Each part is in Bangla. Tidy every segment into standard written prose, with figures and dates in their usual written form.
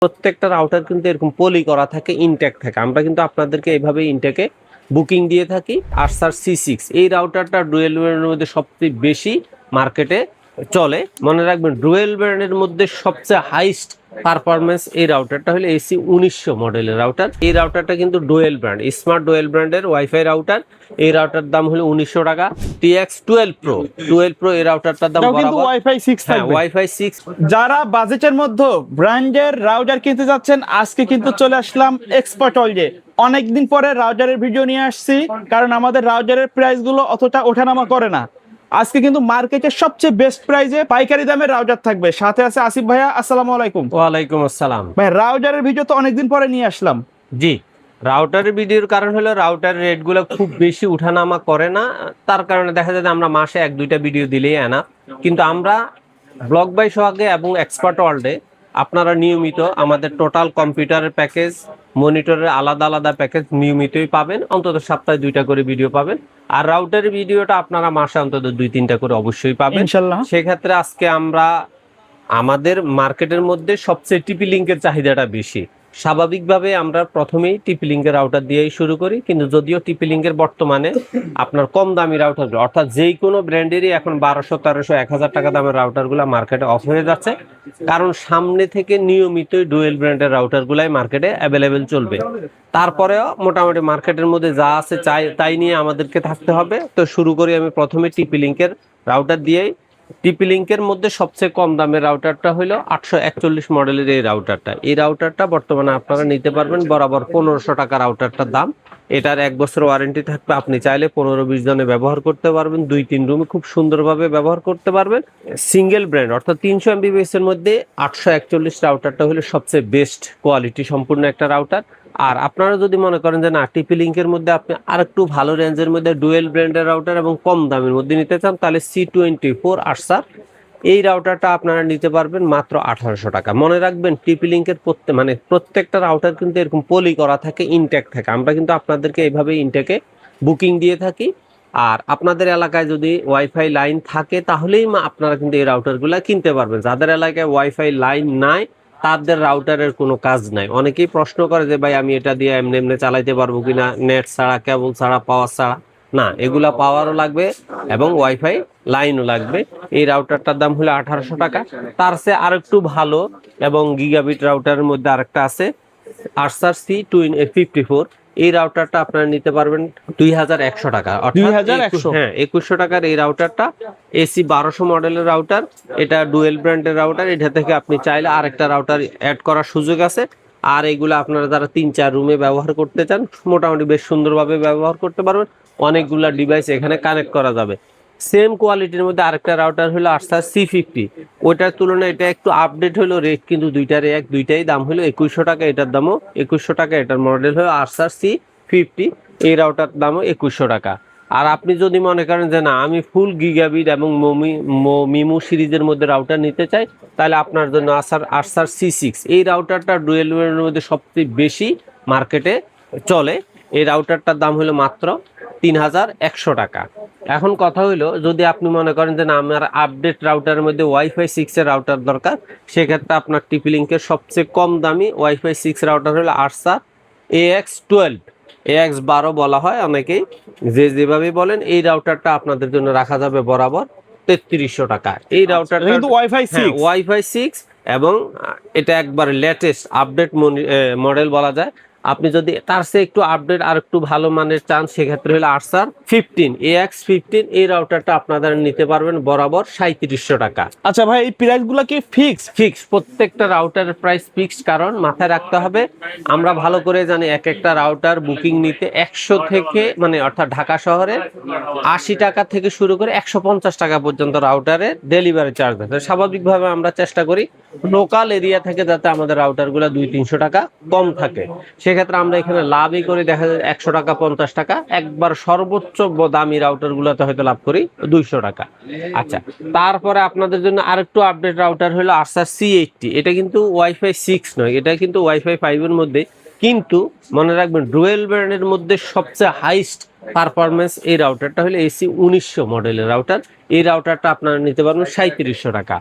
প্রত্যেকটা রাউটার কিন্তু এরকম পলি করা থাকে, ইনটেক থাকে। আমরা কিন্তু আপনাদেরকে এইভাবে ইনটেকে বুকিং দিয়ে থাকি। আরসার C6 এই রাউটারটা ডুয়েল ব্র্যান্ডের মধ্যে সবচেয়ে বেশি মার্কেটে চলে। মনে রাখবেন, ডুয়েল ব্র্যান্ডের মধ্যে সবচেয়ে হাইস্ট পারফরমেন্স এই রাউটারটা হলো AC 1900 মডেলের রাউটার। এই রাউটারটা কিন্তু ডুয়েল ব্র্যান্ড, স্মার্ট ডুয়েল ব্র্যান্ডের ওয়াইফাই রাউটার। এই রাউটার দাম হলো 1900 টাকা। TX 12 Pro এই রাউটারটার দাম কিন্তু ওয়াইফাই 6 থাকবে। ওয়াইফাই 6। যারা বাজেটের মধ্যে ব্র্যান্ডের রাউটার কিনতে যাচ্ছেন, আজকে কিন্তু চলে আসলাম এক্সপার্ট ওয়ার্ল্ডে। অনেকদিন পরে রাউটারের ভিডিও নিয়ে আসছি, কারণ আমাদের রাউটারের প্রাইস গুলো অতটা ওঠানামা করে না। আজকে কিন্তু মার্কেটের সবচেয়ে বেস্ট প্রাইসে পাইকারি দামের রাউটার থাকবে। সাথে আছে আসিফ ভাইয়া। আসসালামু আলাইকুম। ওয়ালাইকুম আসসালাম ভাই, রাউটারের ভিডিও তো অনেকদিন পরে নিয়ে আসলাম। জি, রাউটারের ভিডিওর কারণ হলো রাউটারের রেটগুলো খুব বেশি উঠানামা করে না। তার কারণে দেখা যায় যে আমরা মাসে 1-2টা ভিডিও দিলেই আনা। কিন্তু আমরা ব্লগ বাই সোহাগে এবং এক্সপার্ট ওয়ার্ল্ডে আপনারা নিয়মিত আমাদের টোটাল কম্পিউটারের প্যাকেজ, মনিটরের আলাদা আলাদা প্যাকেজ নিয়মিতই পাবেন। অন্তত সপ্তাহে 2টা করে ভিডিও পাবেন। আর রাউটারের ভিডিওটা আপনারা মাসে অন্তত 2-3টা করে অবশ্যই পাবেন ইনশাআল্লাহ। সেক্ষেত্রে আজকে আমরা আমাদের মার্কেটের মধ্যে সবচেয়ে টিপি লিঙ্কের চাহিদাটা বেশি। স্বাভাবিকভাবে আমরা প্রথমেই টিপি লিঙ্কের রাউটার দিয়েই শুরু করি, কিন্তু যদিও টিপি লিঙ্কের বর্তমানে আপনার কম দামি রাউটারগুলো, অর্থাৎ যেই কোনো ব্র্যান্ডেরই এখন 1200, 1300, 1000 টাকা দামের রাউটারগুলো মার্কেটে অফ হয়ে যাচ্ছে। কারণ সামনে থেকে নিয়মিতই ডুয়েল ব্র্যান্ডের রাউটারগুলাই মার্কেটে অ্যাভেলেবেল চলবে। তারপরেও মোটামুটি মার্কেটের মধ্যে যা আছে তাই নিয়ে আমাদেরকে থাকতে হবে। তো শুরু করি আমি প্রথমে টিপি লিঙ্কের রাউটার দিয়েই। টিপি লিঙ্কের মধ্যে সবচেয়ে কম দামের রাউটারটা হলো 841 মডেলের এই রাউটারটা। এই রাউটারটা বর্তমানে আপনারা নিতে পারবেন বরাবর 1500 টাকা রাউটারটার দাম। এটার 1 বছর ওয়ারেন্টি থাকবে। আপনি চাইলে 15-20 জনে ব্যবহার করতে পারবেন, 2-3 রুমে খুব সুন্দরভাবে ব্যবহার করতে পারবেন। সিঙ্গেল ব্র্যান্ড অর্থাৎ 300 MBPS এর মধ্যে 841 রাউটারটা হলো সবচেয়ে বেস্ট কোয়ালিটি সম্পূর্ণ একটা রাউটার। আর আপনারা যদি মনে করেন যে না, টিপি লিঙ্কের মধ্যে আপনি আরেকটু ভালো রেঞ্জের মধ্যে ডুয়েল ব্র্যান্ডের রাউটার এবং কম দামের মধ্যে নিতে চান, তাহলে C24 আরসার এই রাউটারটা আপনারা নিতে পারবেন মাত্র 1800 টাকা। মনে রাখবেন, টিপি লিঙ্কের প্রত্যেকটা রাউটার কিন্তু এরকম পলি করা থাকে, ইনটেক থাকে। আমরা কিন্তু আপনাদেরকে এইভাবে ইনটেকে বুকিং দিয়ে থাকি। আর আপনাদের এলাকায় যদি ওয়াইফাই লাইন থাকে তাহলেই আপনারা কিন্তু এই রাউটারগুলো কিনতে পারবেন। যাদের এলাকায় ওয়াইফাই লাইন নাই তাদের রাউটারের কোনো কাজ নাই। অনেকেই প্রশ্ন করে যে ভাই আমি এটা দিয়ে এমনি এমনি চালাইতে পারবো কিনা, নেট ছাড়া, কেবল ছাড়া, পাওয়ার ছাড়া। না, এগুলা পাওয়ারও লাগবে এবং ওয়াইফাই লাইনও লাগবে। এই রাউটারটার দাম হলো 1800 টাকা। তার চেয়ে আরেকটু ভালো এবং গিগাবিট রাউটারের মধ্যে আরেকটা আছে, আরসার C54। এই রাউটারটা আপনারা নিতে পারবেন 2100 টাকা, অর্থাৎ 2100 টাকার এই রাউটারটা AC 1200 মডেলের রাউটার। এটা ডুয়েল ব্র্যান্ডের রাউটার। এটা থেকে আপনি চাইলে আরেকটা রাউটার অ্যাড করার সুযোগ আছে। আর এগুলো আপনারা যারা 3-4 রুমে ব্যবহার করতে চান, মোটামুটি বেশ সুন্দরভাবে ব্যবহার করতে পারবেন। অনেকগুলা ডিভাইস এখানে কানেক্ট করা যাবে। সেম কোয়ালিটির মধ্যে আরেকটা রাউটার হলো আরসার C50। ওইটার তুলনায় এটা একটু আপডেট হলো, রেট কিন্তু দুইটার এক, দুইটাই দাম হলো 2100 টাকা। এটার দামও 2100 টাকা। এটার মডেল হলো আরসার C50। এই রাউটার দামও 2100 টাকা। আর আপনি যদি মনে করেন যে না, আমি ফুল গিগাবিট এবং মিমো সিরিজের মধ্যে রাউটার নিতে চাই, তাহলে আপনার জন্য আরসার C6 এই রাউটারটা ডুয়েল ব্র্যান্ডের মধ্যে সবচেয়ে বেশি মার্কেটে চলে। এই রাউটারটার দাম হলো মাত্র 3100 টাকা। এখন কথা হইলো, যদি আপনি মনে করেন যে না, আমার আপডেট রাউটারের মধ্যে ওয়াইফাই 6 এর রাউটার দরকার, সেক্ষেত্রে আপনার টিপি লিঙ্কের সবচেয়ে কম দামি ওয়াইফাই 6 রাউটার হলো আরসার AX12, AX12 বলা হয় অনেকেই, যেভাবে বলেন। এই রাউটারটা আপনাদের জন্য রাখা যাবে বরাবর 3300 টাকা। এই রাউটারটা কিন্তু ওয়াইফাই 6 এবং এটা একবারে লেটেস্ট আপডেট মডেল বলা যায়। আপনি যদি তার চেয়ে একটু আপডেট আর একটু ভালো মানের চান, সেক্ষেত্রে হলো আরসার 15, AX15 এই রাউটারটা আপনারা নিতে পারবেন বরাবর 3700 টাকা। আচ্ছা ভাই, এই প্রাইসগুলো কি ফিক্স? প্রত্যেকটা রাউটারের প্রাইস ফিক্সড। কারণ মাথায় রাখতে হবে, আমরা ভালো করে জানি এক একটা রাউটার বুকিং নিতে 100 থেকে, মানে অর্থাৎ ঢাকা শহরে 80 টাকা থেকে শুরু করে 150 টাকা পর্যন্ত রাউটারের ডেলিভারি চার্জ আছে। স্বাভাবিকভাবে আমরা চেষ্টা করি লোকাল এরিয়া থেকে যাতে আমাদের রাউটারগুলো 200-300 টাকা কম থাকে। সেক্ষেত্রে আমরা এখানে লাভই করি, দেখা যায় 100 টাকা, 50 টাকা। একবার সর্বোচ্চ দামি রাউটার গুলোতে হয়তো লাভ করি 200 টাকা। আচ্ছা, তারপরে আপনাদের জন্য আরেকটু আপডেট রাউটার হলো আরসার C80। এটা কিন্তু ওয়াইফাই 6 নয়, এটা কিন্তু ওয়াইফাই 5 এর মধ্যে। কিন্তু মনে রাখবেন, ডুয়েল ব্র্যান্ডের মধ্যে সবচেয়ে হাইস্ট পারফরমেন্স এই রাউটারটা হলো AC 1900 মডেলের রাউটার। এই রাউটারটা আপনারা নিতে পারবেন 3700 টাকা।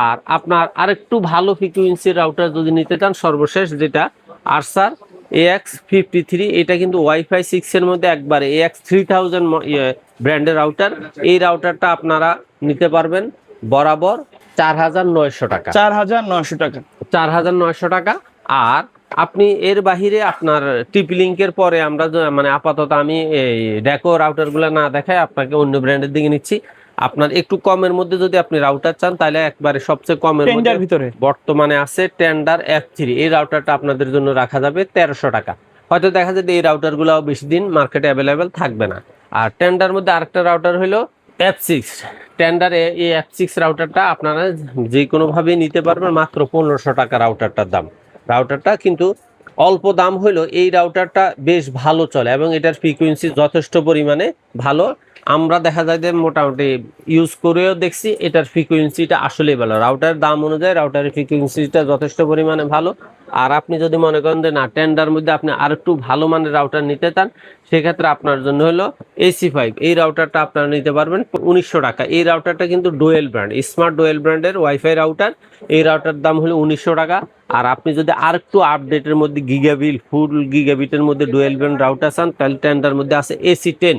আর আপনার আরেকটু ভালো ফ্রিকোয়েন্সির রাউটার যদি নিতে চান, সর্বশেষ যেটা আরসার AX53, এটা কিন্তু ওয়াইফাই 6 এর মধ্যে একবারে AX3000 ব্র্যান্ডের রাউটার। এই রাউটারটা আপনারা নিতে পারবেন বরাবর 4900 টাকা, 4900 টাকা। 4900 টাকা। আর আপনি এর বাহিরে আপনার টিপি লিঙ্কের পরে আমরা মানে আপাতত আমি এই ডেকো রাউটারগুলো না দেখাই, আপনাকে অন্য ব্র্যান্ডের দিকে নিচ্ছি। আপনার একটু কমের মধ্যে যদি আপনি রাউটার চান, তাহলে একবারে সবচেয়ে কমের মধ্যে ভিতরে বর্তমানে আছে টেন্ডার F3। এই রাউটারটা আপনাদের জন্য রাখা যাবে 1300 টাকা। হয়তো দেখা যায় এই রাউটারগুলো বেশি দিন মার্কেটে অ্যাভেলেবেল থাকবে না। আর টেন্ডার মধ্যে আরেকটা রাউটার হলো F6। টেন্ডার এই F6 রাউটারটা আপনারা যে কোনোভাবে নিতে পারবেন, মাত্র 1500 টাকা রাউটারটার দাম। রাউটারটা কিন্তু অল্প দাম হইলো, এই রাউটারটা বেশ ভালো চলে এবং এটার ফ্রিকোয়েন্সি যথেষ্ট পরিমাণে ভালো। আমরা দেখা যায় যে মোটামুটি ইউজ করেও দেখছি এটার ফ্রিকোয়েন্সিটা আসলেই ভালো। রাউটার দাম অনুযায়ী রাউটারের ফ্রিকোয়েন্সিটা যথেষ্ট পরিমাণে ভালো। আর আপনি যদি মনে করেন যে না, টেন্ডার মধ্যে আপনি আর একটু ভালো মানের রাউটার নিতে চান, সেক্ষেত্রে আপনার জন্য হলো AC5। এই রাউটারটা আপনারা নিতে পারবেন 1900 টাকা। এই রাউটারটা কিন্তু ডুয়েল ব্র্যান্ড, স্মার্ট ডুয়েল ব্র্যান্ডের ওয়াইফাই রাউটার। এই রাউটার দাম হলো 1900 টাকা। আর আপনি যদি আর একটু আপডেটের মধ্যে গিগাবিট, ফুল গিগাবিটের মধ্যে ডুয়েল ব্র্যান্ড রাউটার চান, তাহলে টেন্ডার মধ্যে আছে AC10।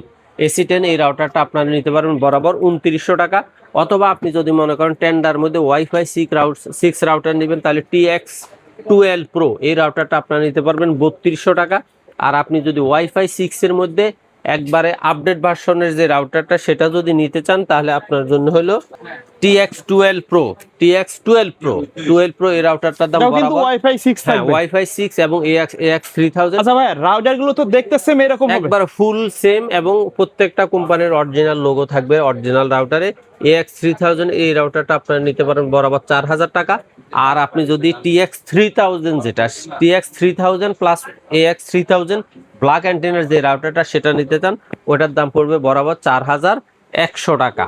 এই রাউটারটা আপনারা নিতে পারবেন বরাবর 2900 টাকা। অথবা আপনি যদি মনে করেন টেন্ডার মধ্যে ওয়াইফাই 6 রাউটার নেবেন, তাহলে TX12 Pro এই রাউটারটা আপনারা নিতে পারবেন 3200 টাকা। আর আপনি যদি ওয়াইফাই 6 এর মধ্যে একবারে আপডেট ভার্সনের যে রাউটারটা, সেটা যদি নিতে চান, তাহলে আপনার জন্য হলো TX12 Pro। 12 Pro এই রাউটারটার দাম কিন্তু বরাবর ওয়াইফাই 6 থাকবে। ওয়াইফাই 6 এবং AX3000। আচ্ছা ভাই, রাউটার গুলো তো দেখতে সেম এরকম হবে? একবার ফুল সেম, এবং প্রত্যেকটা কোম্পানির অরিজিনাল লোগো থাকবে অরিজিনাল রাউটারে। AX3000 এই রাউটারটা আপনারা নিতে পারেন বরাবর 4000 টাকা। আর আপনি যদি TX3000 যেটা TX3000 প্লাস AX3000 ব্ল্যাক অ্যান্টেনার যে রাউটারটা সেটা নিতে চান, ওটার দাম পড়বে বরাবর 4100 টাকা।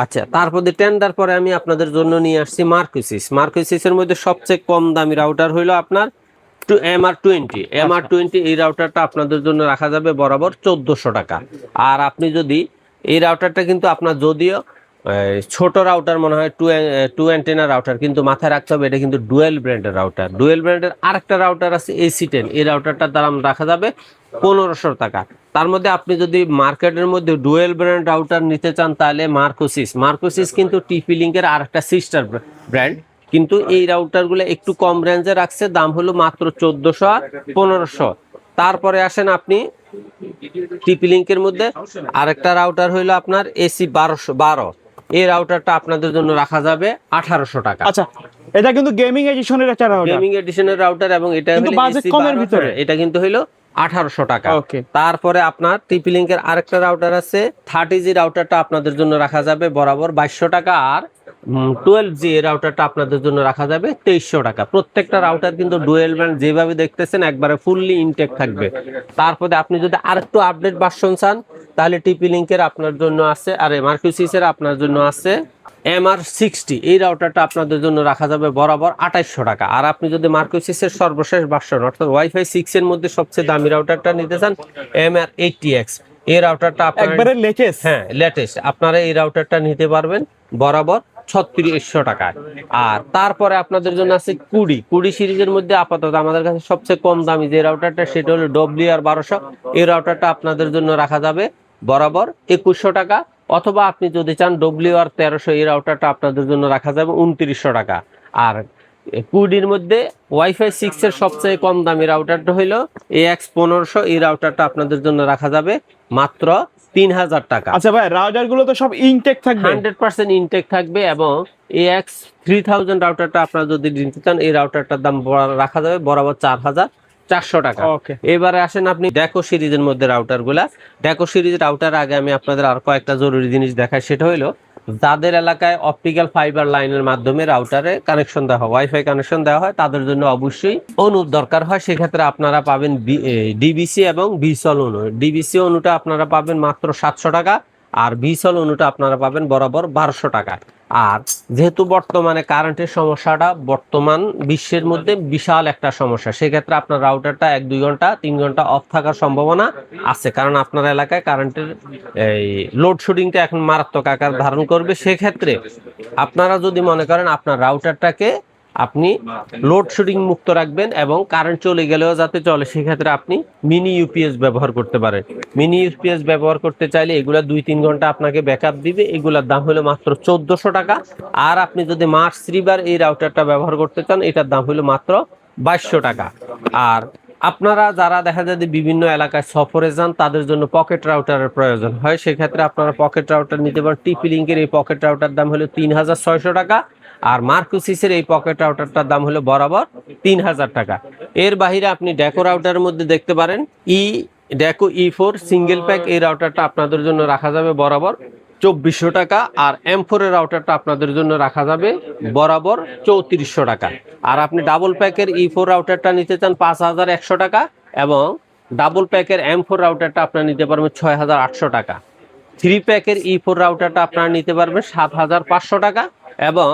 আচ্ছা, তারপর টেন্ডার পরে আমি আপনাদের জন্য নিয়ে আসছি মার্কোসিস এর মধ্যে সবচেয়ে কম দামি রাউটার হইলো আপনার MR20। এই রাউটারটা আপনাদের জন্য রাখা যাবে বরাবর 1400 টাকা। আর আপনি যদি এই রাউটারটা কিন্তু আপনার যদিও ছোট রাউটার মনে হয়, টু অ্যান্টেনা রাউটার, কিন্তু মাথায় রাখতে হবে এটা কিন্তু ডুয়েল ব্র্যান্ডের রাউটার। ডুয়েল ব্র্যান্ডের আরেকটা রাউটার আছে AC10। এই রাউটারটার দাম রাখা যাবে 1500 টাকা। তার মধ্যে আপনি যদি মার্কেটের মধ্যে ডুয়েল ব্র্যান্ড রাউটার নিতে চান, তাহলে মার্কোসিস কিন্তু টিপি লিঙ্কের আরেকটা সিস্টার ব্র্যান্ড। কিন্তু এই রাউটারগুলো একটু কম রেঞ্জে রাখছে, দাম হলো মাত্র 1400 আর 1500। তারপরে আসেন আপনি টিপি লিঙ্কের মধ্যে আরেকটা রাউটার হইলো আপনার AC12। এই রাউটারটা আপনাদের জন্য রাখা যাবে 1800 টাকা। আচ্ছা, এটা কিন্তু গেমিং এডিশনের একটা রাউটার, গেমিং এডিশনের রাউটার, এবং এটা কিন্তু বাজেট কমের ভিতরে। এটা কিন্তু হইলো 1800 টাকা। ওকে। তারপরে আপনার টিপি লিঙ্কের আরেকটা রাউটার আছে 30G রাউটারটা আপনাদের জন্য রাখা যাবে বরাবর 2200 টাকা। আর 12G এই রাউটারটা আপনাদের জন্য রাখা যাবে 2300 টাকা। প্রত্যেকটা রাউটার কিন্তু ডুয়েল ব্র্যান্ড, যেভাবে দেখতেছেন একবারে ফুললি ইনটেক থাকবে। তারপরে আপনি যদি আরেকটু আপডেট ভার্সন চান, তাহলে টিপি লিঙ্কের আপনার জন্য আছে, আর মার্কোসিসের আপনার জন্য আছে MR60। এই রাউটারটা আপনাদের জন্য রাখা যাবে বরাবর 2800 টাকা। আর আপনি যদি মার্কোসিসের সর্বশেষ ভার্সন অর্থাৎ ওয়াইফাই 6 এর মধ্যে সবচেয়ে দামি রাউটারটা নিতে চান, MR80X এই রাউটারটা একবারে লেটেস্ট। হ্যাঁ, লেটেস্ট। আপনারা এই রাউটারটা নিতে পারবেন বরাবর 3600 টাকায়। আর তারপরে আপনাদের জন্য আছে কুড়ি সিরিজের মধ্যে আপাতত আমাদের কাছে সবচেয়ে কম দামি যে রাউটারটা, সেটা হলো WR1200। এই রাউটারটা আপনাদের জন্য রাখা যাবে বরাবর 2100 টাকা। অথবা আপনি যদি চান WR1300, এই রাউটারটা আপনাদের জন্য রাখা যাবে 2900 টাকা। আর কুডির মধ্যে ওয়াইফাই 6 এর সবচেয়ে কম দামি রাউটারটা হইলো AX1500। এই রাউটারটা আপনাদের জন্য রাখা যাবে মাত্র 3000 টাকা। আচ্ছা ভাই, রাউটার গুলো তো সব ইনটেক থাকবে? 100% ইনটেক থাকবে। এবং AX3000 রাউটারটা আপনারা যদি নিতে চান, এই রাউটারটার দাম রাখা যাবে বরাবর 4400 টাকা। এবারে আসেন আপনি ডেকো সিরিজের মধ্যে রাউটার গুলা। ডেকো সিরিজ রাউটার আগে আমি আপনাদের আর কয়েকটা জরুরি জিনিস দেখাই। সেটা হলো যাদের এলাকায় অপটিক্যাল ফাইবার লাইনের মাধ্যমে রাউটারে কানেকশন দেওয়া হয়, ওয়াইফাই কানেকশন দেওয়া হয়, তাদের জন্য অবশ্যই অনুর দরকার হয়। সেক্ষেত্রে আপনারা পাবেন ডিবিসি এবং বিসল অনু। ডিবিসি অনুটা আপনারা পাবেন মাত্র 700 টাকা। আর বিসল অনুটা আপনারা পাবেন বরাবর 1200 টাকা। আর যেহেতু বর্তমানে কারেন্টের সমস্যাটা বর্তমান বিশ্বের মধ্যে বিশাল একটা সমস্যা, সেক্ষেত্রে আপনার রাউটারটা 1-2 ঘন্টা 3 ঘন্টা অফ থাকার সম্ভাবনা আছে, কারণ আপনার এলাকায় কারেন্টের এই লোডশেডিংটা এখন মারাত্মক আকার ধারণ করবে। সেক্ষেত্রে আপনারা যদি মনে করেন আপনার রাউটারটাকে আপনি লোডশেডিং মুক্ত রাখবেন এবং কারেন্ট চলে গেলেও যাতে চলে, সেক্ষেত্রে আপনি মিনি ইউপিএস ব্যবহার করতে পারেন। মিনি ইউপিএস ব্যবহার করতে চাইলে এগুলা 2-3 ঘন্টা আপনাকে ব্যাকআপ দিবে, এগুলার দাম হলো মাত্র 1400 টাকা। আর আপনি যদি মার্চ 3 বার এই রাউটারটা ব্যবহার করতে চান, এটার দাম হলো মাত্র 2200 টাকা। আর আপনারা যারা দেখা যায় যে বিভিন্ন এলাকায় সফরে যান, তাদের জন্য পকেট রাউটারের প্রয়োজন হয়, সেক্ষেত্রে আপনারা পকেট রাউটার নিতে পারেন। টিপি লিঙ্কের এই পকেট রাউটার দাম হলো 3600 টাকা। আর মার্কুসিসের এই পকেট রাউটারটার দাম হলো বরাবর 3000 টাকা। এর বাইরে আপনি ডেকো রাউটারের মধ্যে দেখতে পারেন ডেকো E4 সিঙ্গেল প্যাক, এই রাউটারটা আপনাদের জন্য রাখা যাবে বরাবর 2400 টাকা। আর M4 এর রাউটারটা আপনাদের জন্য রাখা যাবে বরাবর 3400 টাকা। আর আপনি ডাবল প্যাকের E4 রাউটারটা নিতে চান 5100 টাকা, এবং ডাবল প্যাকের M4 রাউটারটা আপনারা নিতে পারবেন 6800 টাকা। 3 প্যাকের E4 রাউটারটা আপনারা নিতে পারবেন 7500 টাকা, এবং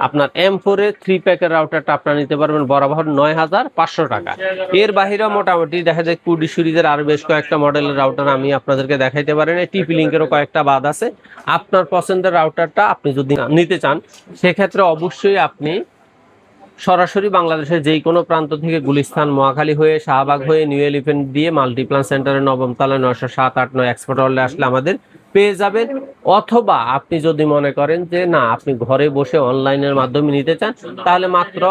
আপনার M4 এর 3 প্যাকের রাউটারটা আপনারা নিতে পারবেন বরাবর 9500 টাকা। এর বাইরে মোটামুটি দেখা যায় কুডি সিরিজের আরো বেশ কয়েকটা মডেলের রাউটার আমি আপনাদেরকে দেখাইতে পারেন। টিপি লিঙ্কেরও কয়েকটা বাদ আছে। আপনার পছন্দের রাউটারটা আপনি যদি নিতে চান, সেক্ষেত্রে অবশ্যই আপনি সরাসরি বাংলাদেশের যেই কোনো প্রান্ত থেকে গুলিস্তান, মহাখালী হয়ে, শাহবাগ হয়ে, নিউ এলিফেন্ট দিয়ে মাল্টিপ্লান সেন্টারের 9ম তলায় 907-9 এক্সপোর্ট হলে আসলে আমাদের পেয়ে যাবেন। অথবা আপনি যদি মনে করেন যে না, আপনি ঘরে বসে অনলাইনের মাধ্যমে নিতে চান, তাহলে মাত্র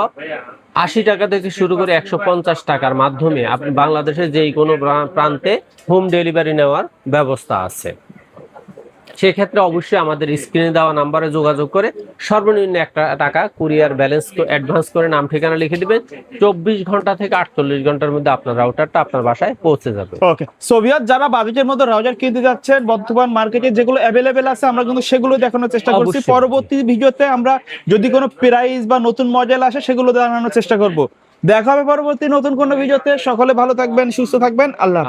80 টাকা থেকে শুরু করে 150 টাকার মাধ্যমে আপনি বাংলাদেশের যেই কোনো প্রান্তে হোম ডেলিভারি নেওয়ার ব্যবস্থা আছে। সেক্ষেত্রে অবশ্যই আমাদের স্ক্রিনে দেওয়া নাম্বারে যোগাযোগ করে সর্বনিম্ন 1 টাকা কুরিয়ার ব্যালেন্স অ্যাডভান্স করে নাম ঠিকানা লিখে দিবেন। 24 ঘন্টা থেকে 48 ঘন্টার মধ্যে আপনার রাউটারটা আপনার বাসায় পৌঁছে যাবে। ওকে, সো ভিউয়ার, যারা বাজেটের মধ্যে রাউটার কিনতে যাচ্ছেন, বর্তমান মার্কেটে যেগুলো অ্যাভেলেবেল আছে আমরা কিন্তু সেগুলো দেখানোর চেষ্টা করছি। অবশ্যই। পরবর্তী ভিডিওতে আমরা যদি কোনো প্রাইস বা নতুন মডেল আসে সেগুলো জানানোর চেষ্টা করব। দেখা হবে পরবর্তী নতুন কোনো ভিডিওতে। সকলে ভালো থাকবেন, সুস্থ থাকবেন। আল্লাহ হাফেজ।